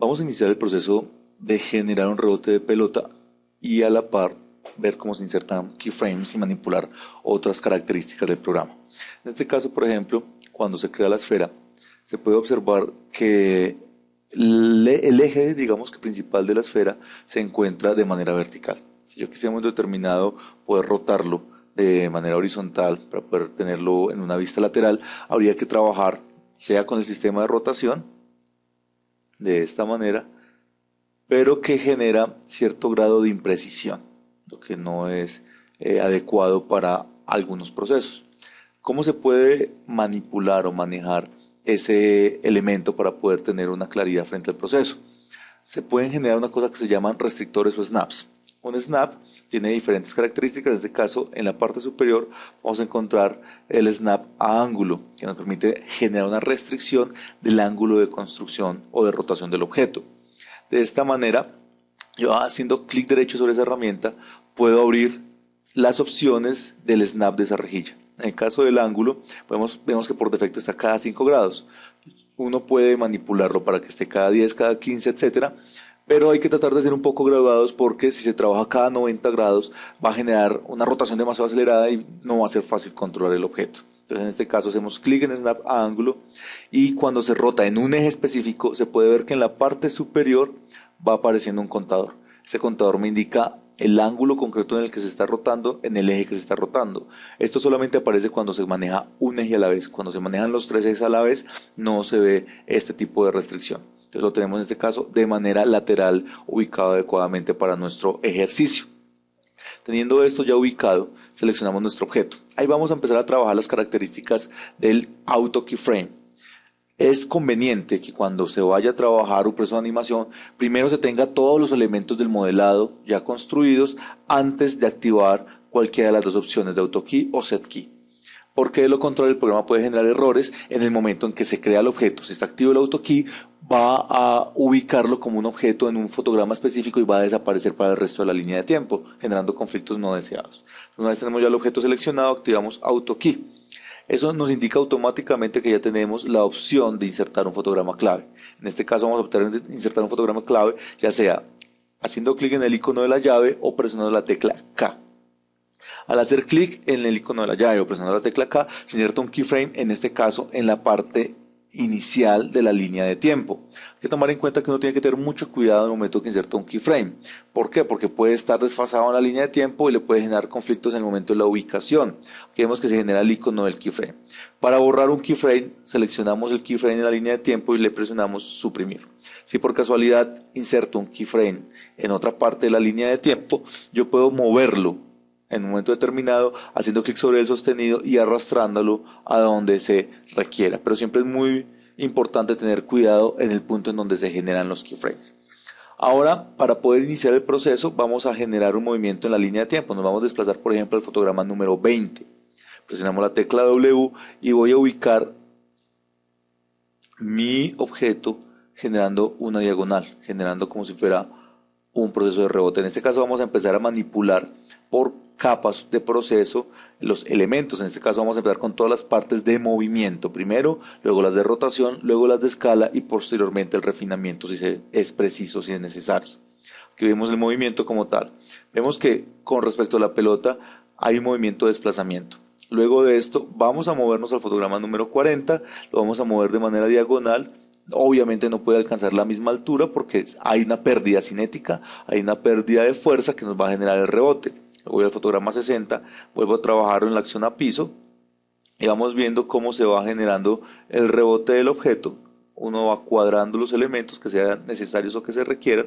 Vamos a iniciar el proceso de generar un rebote de pelota y a la par ver cómo se insertan keyframes y manipular otras características del programa. En este caso, por ejemplo, cuando se crea la esfera, se puede observar que el eje, digamos que principal de la esfera, se encuentra de manera vertical. Si yo quisiéramos determinado poder rotarlo de manera horizontal para poder tenerlo en una vista lateral, habría que trabajar sea con el sistema de rotación de esta manera, pero que genera cierto grado de imprecisión, lo que no es adecuado para algunos procesos. ¿Cómo se puede manipular o manejar ese elemento para poder tener una claridad frente al proceso? Se pueden generar una cosa que se llaman restrictores o snaps. Un snap tiene diferentes características. En este caso, en la parte superior vamos a encontrar el snap a ángulo, que nos permite generar una restricción del ángulo de construcción o de rotación del objeto. De esta manera, yo haciendo clic derecho sobre esa herramienta, puedo abrir las opciones del snap de esa rejilla. En el caso del ángulo, vemos que por defecto está cada 5 grados. Uno puede manipularlo para que esté cada 10, cada 15, etcétera, pero hay que tratar de ser un poco graduados porque si se trabaja cada 90 grados va a generar una rotación demasiado acelerada y no va a ser fácil controlar el objeto. Entonces en este caso hacemos clic en Snap a ángulo y cuando se rota en un eje específico se puede ver que en la parte superior va apareciendo un contador. Ese contador me indica el ángulo concreto en el que se está rotando, en el eje que se está rotando. Esto solamente aparece cuando se maneja un eje a la vez. Cuando se manejan los 3 ejes a la vez no se ve este tipo de restricción. Entonces lo tenemos en este caso de manera lateral, ubicado adecuadamente para nuestro ejercicio. Teniendo esto ya ubicado, seleccionamos nuestro objeto. Ahí vamos a empezar a trabajar las características del auto keyframe. Es conveniente que cuando se vaya a trabajar un proceso de animación, primero se tenga todos los elementos del modelado ya construidos antes de activar cualquiera de las dos opciones de AutoKey o SetKey. Porque de lo contrario el programa puede generar errores en el momento en que se crea el objeto. Si está activo el AutoKey, va a ubicarlo como un objeto en un fotograma específico y va a desaparecer para el resto de la línea de tiempo, generando conflictos no deseados. Una vez tenemos ya el objeto seleccionado, activamos AutoKey. Eso nos indica automáticamente que ya tenemos la opción de insertar un fotograma clave. En este caso vamos a optar en insertar un fotograma clave, ya sea haciendo clic en el icono de la llave o presionando la tecla K. Al hacer clic en el icono de la llave o presionando la tecla K, se inserta un keyframe, en este caso en la parte inicial de la línea de tiempo. Hay que tomar en cuenta que uno tiene que tener mucho cuidado en el momento que inserta un keyframe. ¿Por qué? Porque puede estar desfasado en la línea de tiempo y le puede generar conflictos en el momento de la ubicación. Aquí vemos que se genera el icono del keyframe. Para borrar un keyframe, seleccionamos el keyframe en la línea de tiempo y le presionamos suprimir. Si por casualidad inserto un keyframe en otra parte de la línea de tiempo, yo puedo moverlo en un momento determinado, haciendo clic sobre el sostenido y arrastrándolo a donde se requiera. Pero siempre es muy importante tener cuidado en el punto en donde se generan los keyframes. Ahora, para poder iniciar el proceso, vamos a generar un movimiento en la línea de tiempo. Nos vamos a desplazar, por ejemplo, al fotograma número 20. Presionamos la tecla W y voy a ubicar mi objeto generando una diagonal, generando como si fuera un proceso de rebote. En este caso vamos a empezar a manipular por capas de proceso los elementos. En este caso vamos a empezar con todas las partes de movimiento primero, luego las de rotación, luego las de escala y posteriormente el refinamiento si es preciso, si es necesario. Aquí vemos el movimiento como tal. Vemos que con respecto a la pelota hay un movimiento de desplazamiento. Luego de esto vamos a movernos al fotograma número 40, lo vamos a mover de manera diagonal. Obviamente no puede alcanzar la misma altura porque hay una pérdida cinética, hay una pérdida de fuerza que nos va a generar el rebote. Voy al fotograma 60, vuelvo a trabajar en la acción a piso y vamos viendo cómo se va generando el rebote del objeto. Uno va cuadrando los elementos que sean necesarios o que se requieran,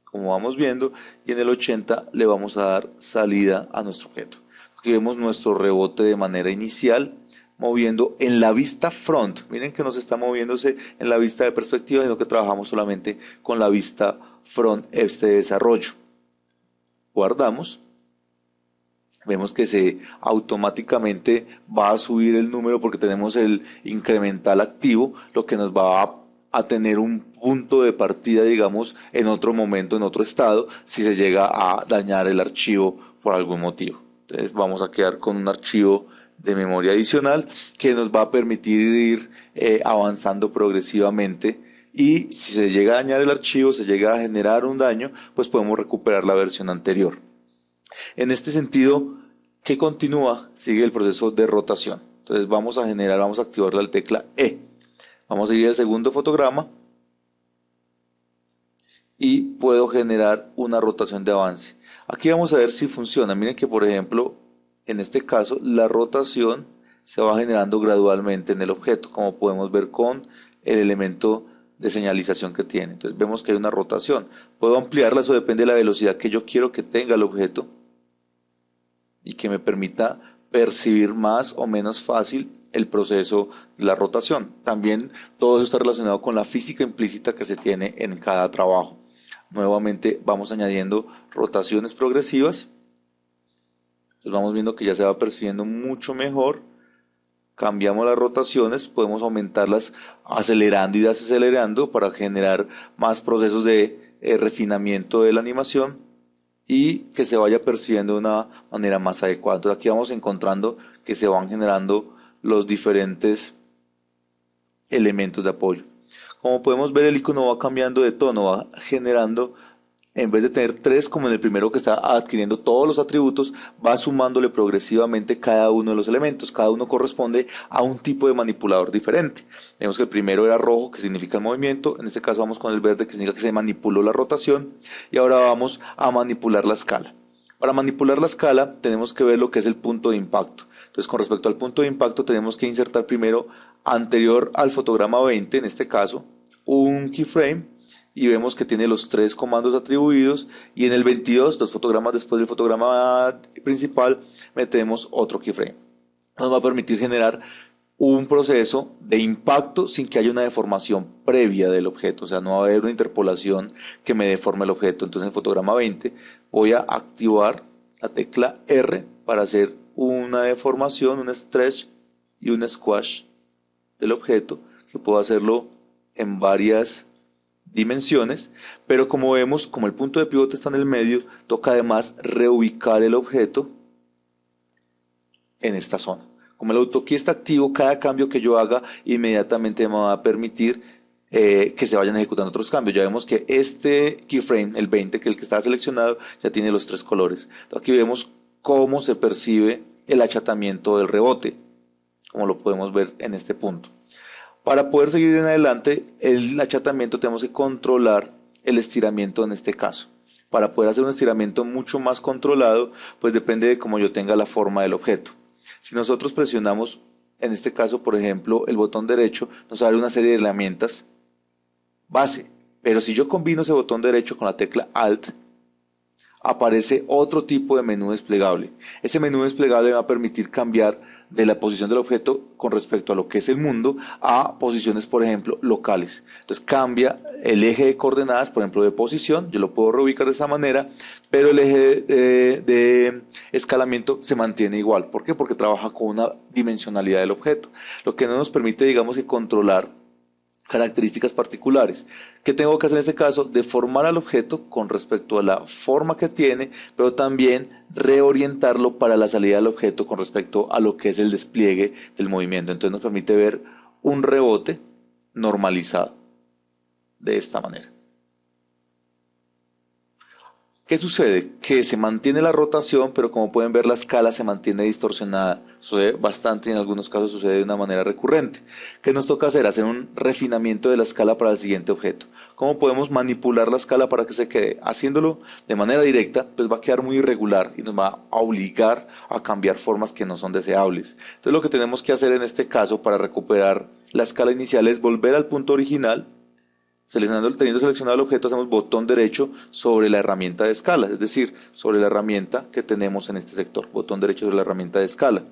como vamos viendo, y en el 80 le vamos a dar salida a nuestro objeto. Aquí vemos nuestro rebote de manera inicial, moviendo en la vista front. Miren que no se está moviéndose en la vista de perspectiva, sino que trabajamos solamente con la vista front este desarrollo. Guardamos. Vemos que se automáticamente va a subir el número porque tenemos el incremental activo, lo que nos va a tener un punto de partida, digamos, en otro momento, en otro estado, si se llega a dañar el archivo por algún motivo. Entonces vamos a quedar con un archivo de memoria adicional que nos va a permitir ir avanzando progresivamente, y si se llega a dañar el archivo, se llega a generar un daño, pues podemos recuperar la versión anterior. En este sentido, ¿qué continúa? Sigue el proceso de rotación. Entonces vamos a activar la tecla E. Vamos a ir al segundo fotograma y puedo generar una rotación de avance. Aquí vamos a ver si funciona. Miren que, por ejemplo, en este caso la rotación se va generando gradualmente en el objeto, como podemos ver con el elemento de señalización que tiene. Entonces vemos que hay una rotación. Puedo ampliarla, eso depende de la velocidad que yo quiero que tenga el objeto y que me permita percibir más o menos fácil el proceso de la rotación. También todo eso está relacionado con la física implícita que se tiene en cada trabajo. Nuevamente vamos añadiendo rotaciones progresivas. Entonces vamos viendo que ya se va percibiendo mucho mejor. Cambiamos las rotaciones, podemos aumentarlas acelerando y desacelerando para generar más procesos de refinamiento de la animación y que se vaya percibiendo de una manera más adecuada. Entonces aquí vamos encontrando que se van generando los diferentes elementos de apoyo. Como podemos ver, el icono va cambiando de tono, va generando, en vez de tener 3 como en el primero que está adquiriendo todos los atributos, va sumándole progresivamente cada uno de los elementos. Cada uno corresponde a un tipo de manipulador diferente. Vemos que el primero era rojo, que significa el movimiento. En este caso vamos con el verde, que significa que se manipuló la rotación. Y ahora vamos a manipular la escala. Para manipular la escala tenemos que ver lo que es el punto de impacto. Entonces, con respecto al punto de impacto tenemos que insertar primero, anterior al fotograma 20, en este caso, un keyframe, y vemos que tiene los 3 comandos atribuidos, y en el 22, 2 fotogramas después del fotograma principal, metemos otro keyframe. Nos va a permitir generar un proceso de impacto sin que haya una deformación previa del objeto, o sea, no va a haber una interpolación que me deforme el objeto. Entonces en el fotograma 20 voy a activar la tecla R para hacer una deformación, un stretch y un squash del objeto, que puedo hacerlo en varias dimensiones, pero como vemos, como el punto de pivote está en el medio, toca además reubicar el objeto en esta zona. Como el AutoKey está activo, cada cambio que yo haga inmediatamente me va a permitir que se vayan ejecutando otros cambios. Ya vemos que este keyframe, el 20, que es el que está seleccionado, ya tiene los 3 colores. Entonces aquí vemos cómo se percibe el achatamiento del rebote, como lo podemos ver en este punto. Para poder seguir en adelante, el achatamiento tenemos que controlar el estiramiento en este caso. Para poder hacer un estiramiento mucho más controlado, pues depende de cómo yo tenga la forma del objeto. Si nosotros presionamos, en este caso, por ejemplo, el botón derecho, nos abre una serie de herramientas base. Pero si yo combino ese botón derecho con la tecla Alt, aparece otro tipo de menú desplegable. Ese menú desplegable me va a permitir cambiar de la posición del objeto con respecto a lo que es el mundo a posiciones, por ejemplo, locales. Entonces cambia el eje de coordenadas, por ejemplo, de posición, yo lo puedo reubicar de esa manera, pero el eje de escalamiento se mantiene igual. ¿Por qué? Porque trabaja con una dimensionalidad del objeto, lo que no nos permite, digamos, que controlar características particulares. ¿Qué tengo que hacer en este caso? Deformar al objeto con respecto a la forma que tiene, pero también reorientarlo para la salida del objeto con respecto a lo que es el despliegue del movimiento. Entonces nos permite ver un rebote normalizado de esta manera. ¿Qué sucede? Que se mantiene la rotación, pero como pueden ver la escala se mantiene distorsionada. Sucede bastante y en algunos casos sucede de una manera recurrente. ¿Qué nos toca hacer? Hacer un refinamiento de la escala para el siguiente objeto. ¿Cómo podemos manipular la escala para que se quede? Haciéndolo de manera directa, pues va a quedar muy irregular y nos va a obligar a cambiar formas que no son deseables. Entonces lo que tenemos que hacer en este caso para recuperar la escala inicial es volver al punto original. Teniendo seleccionado el objeto, hacemos botón derecho sobre la herramienta de escala, es decir, sobre la herramienta que tenemos en este sector, botón derecho sobre la herramienta de escala.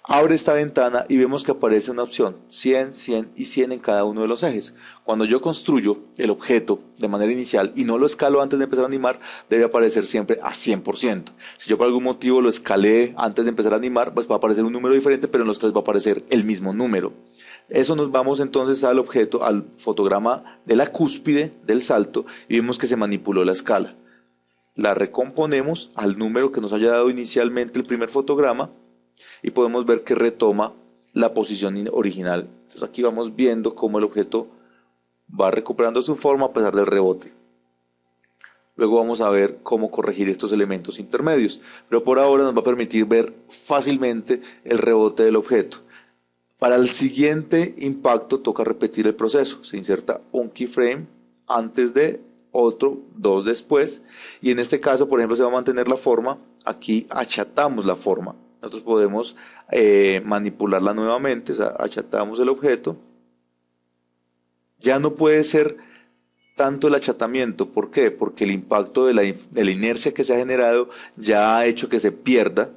Abre esta ventana y vemos que aparece una opción, 100, 100 y 100 en cada uno de los ejes. Cuando yo construyo el objeto de manera inicial y no lo escalo antes de empezar a animar, debe aparecer siempre a 100%. Si yo por algún motivo lo escalé antes de empezar a animar, pues va a aparecer un número diferente, pero en los 3 va a aparecer el mismo número. Eso nos vamos entonces al objeto, al fotograma de la cúspide del salto y vemos que se manipuló la escala. La recomponemos al número que nos haya dado inicialmente el primer fotograma y podemos ver que retoma la posición original. Entonces aquí vamos viendo cómo el objeto va recuperando su forma a pesar del rebote. Luego vamos a ver cómo corregir estos elementos intermedios, pero por ahora nos va a permitir ver fácilmente el rebote del objeto. Para el siguiente impacto toca repetir el proceso. Se inserta un keyframe antes de otro, dos después, y en este caso, por ejemplo, se va a mantener la forma. Aquí achatamos la forma. Nosotros podemos manipularla nuevamente, o sea, achatamos el objeto. Ya no puede ser tanto el achatamiento. ¿Por qué? Porque el impacto de la inercia que se ha generado ya ha hecho que se pierda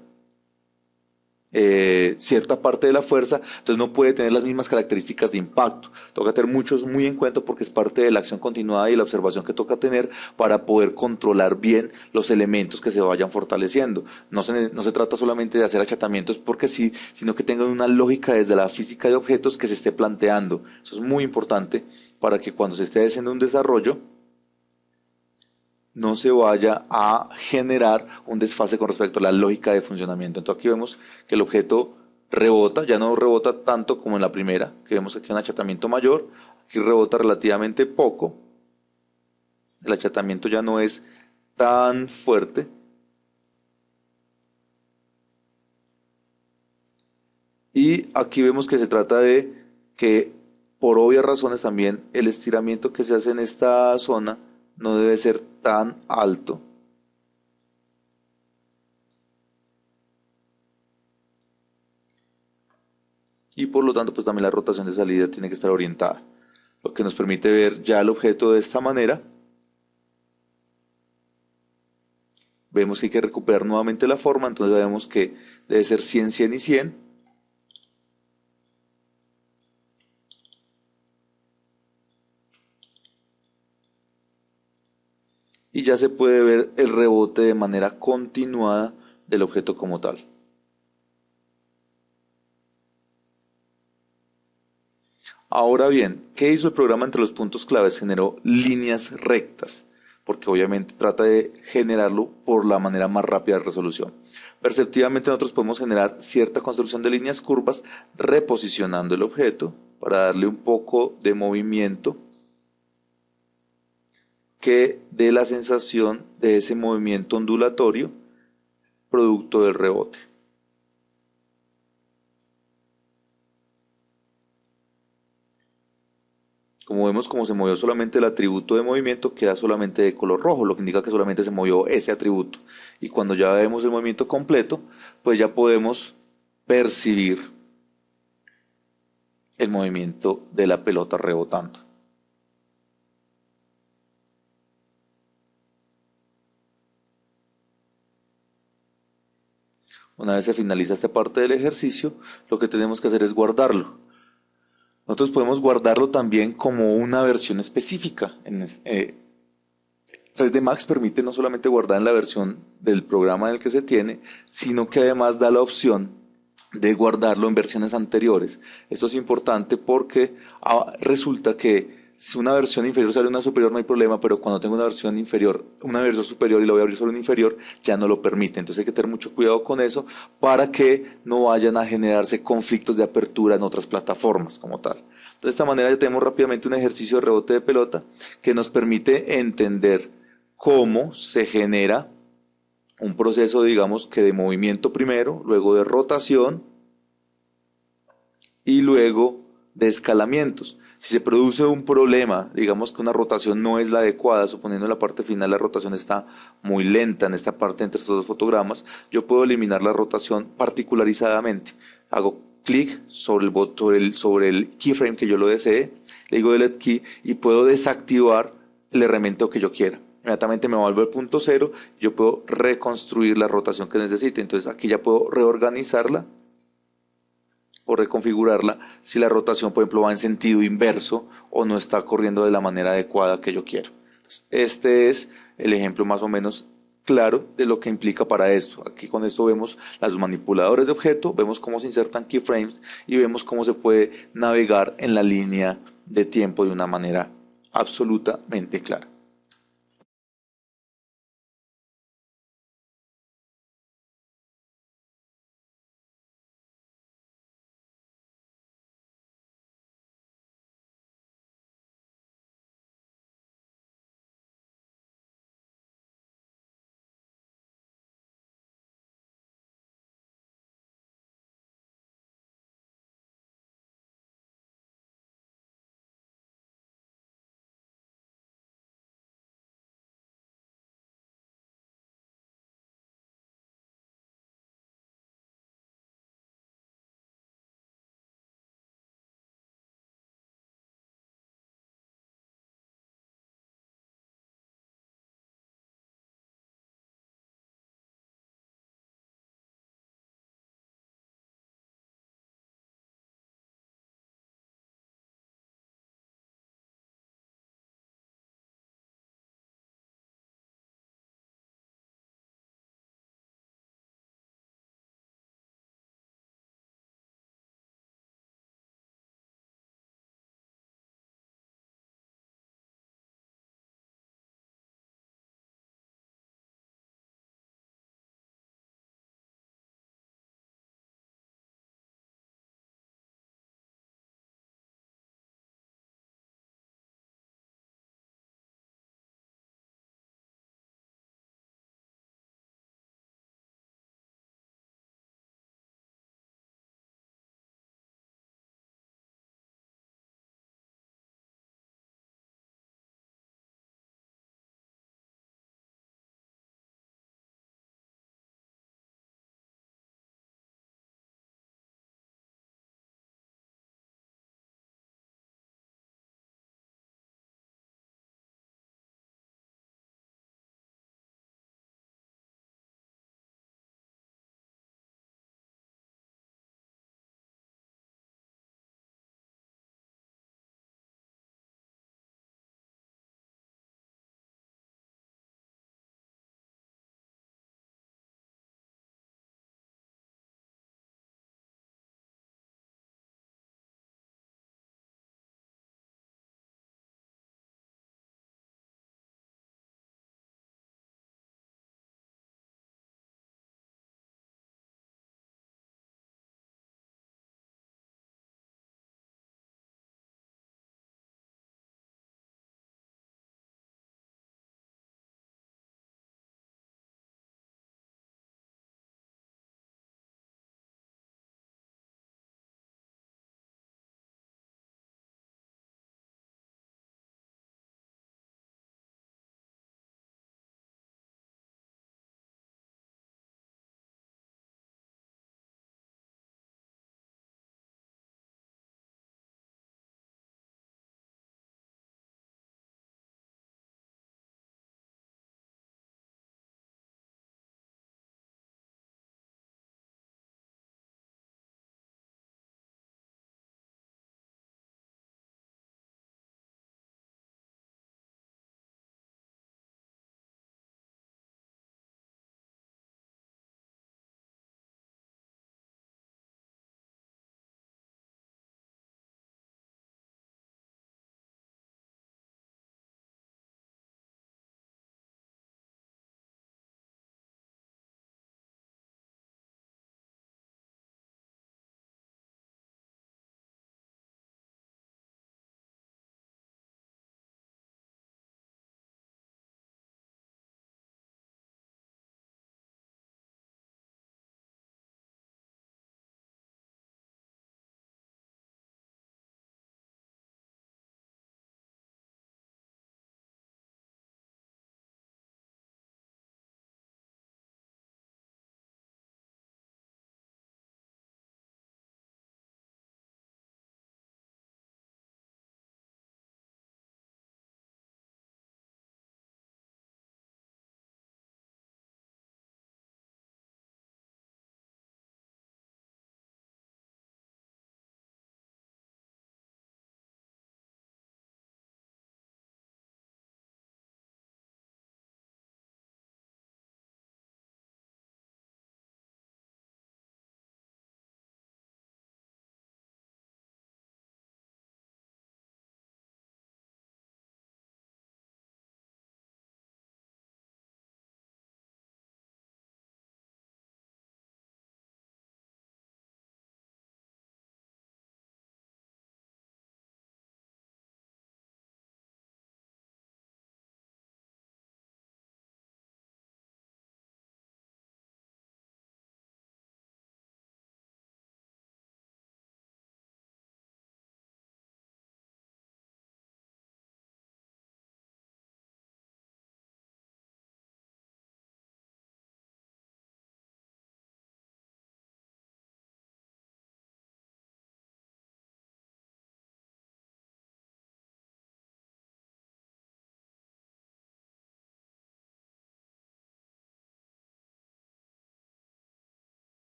cierta parte de la fuerza, entonces no puede tener las mismas características de impacto. Toca tener muchos muy en cuenta porque es parte de la acción continuada y la observación que toca tener para poder controlar bien los elementos que se vayan fortaleciendo. No se trata solamente de hacer achatamientos porque sí, sino que tengan una lógica desde la física de objetos que se esté planteando. Eso es muy importante para que cuando se esté haciendo un desarrollo no se vaya a generar un desfase con respecto a la lógica de funcionamiento. Entonces aquí vemos que el objeto rebota, ya no rebota tanto como en la primera, que vemos aquí un achatamiento mayor, aquí rebota relativamente poco, el achatamiento ya no es tan fuerte. Y aquí vemos que se trata de que, por obvias razones también, el estiramiento que se hace en esta zona no debe ser tan alto. Y por lo tanto, pues también la rotación de salida tiene que estar orientada, lo que nos permite ver ya el objeto de esta manera. Vemos que hay que recuperar nuevamente la forma, entonces vemos que debe ser 100, 100 y 100. Y ya se puede ver el rebote de manera continuada del objeto como tal. Ahora bien, ¿qué hizo el programa entre los puntos claves? Generó líneas rectas, porque obviamente trata de generarlo por la manera más rápida de resolución. Perceptivamente nosotros podemos generar cierta construcción de líneas curvas reposicionando el objeto para darle un poco de movimiento que dé la sensación de ese movimiento ondulatorio producto del rebote. Como vemos, como se movió solamente el atributo de movimiento, queda solamente de color rojo, lo que indica que solamente se movió ese atributo. Y cuando ya vemos el movimiento completo, pues ya podemos percibir el movimiento de la pelota rebotando. Una vez se finaliza esta parte del ejercicio, lo que tenemos que hacer es guardarlo. Nosotros podemos guardarlo también como una versión específica. 3D Max permite no solamente guardar en la versión del programa en el que se tiene, sino que además da la opción de guardarlo en versiones anteriores. Esto es importante porque resulta que si una versión inferior sale una superior no hay problema, pero cuando tengo una versión inferior, una versión superior y la voy a abrir solo una inferior, ya no lo permite. Entonces hay que tener mucho cuidado con eso para que no vayan a generarse conflictos de apertura en otras plataformas como tal. De esta manera ya tenemos rápidamente un ejercicio de rebote de pelota que nos permite entender cómo se genera un proceso, digamos, que de movimiento primero, luego de rotación y luego de escalamientos. Si se produce un problema, digamos que una rotación no es la adecuada, suponiendo en la parte final la rotación está muy lenta en esta parte entre estos dos fotogramas, yo puedo eliminar la rotación particularizadamente. Hago clic sobre el keyframe que yo lo desee, le digo delete key y puedo desactivar el elemento que yo quiera. Inmediatamente me vuelvo al punto cero, yo puedo reconstruir la rotación que necesite. Entonces aquí ya puedo reorganizarla o reconfigurarla si la rotación, por ejemplo, va en sentido inverso o no está corriendo de la manera adecuada que yo quiero. Entonces, este es el ejemplo más o menos claro de lo que implica para esto. Aquí con esto vemos los manipuladores de objeto, vemos cómo se insertan keyframes y vemos cómo se puede navegar en la línea de tiempo de una manera absolutamente clara.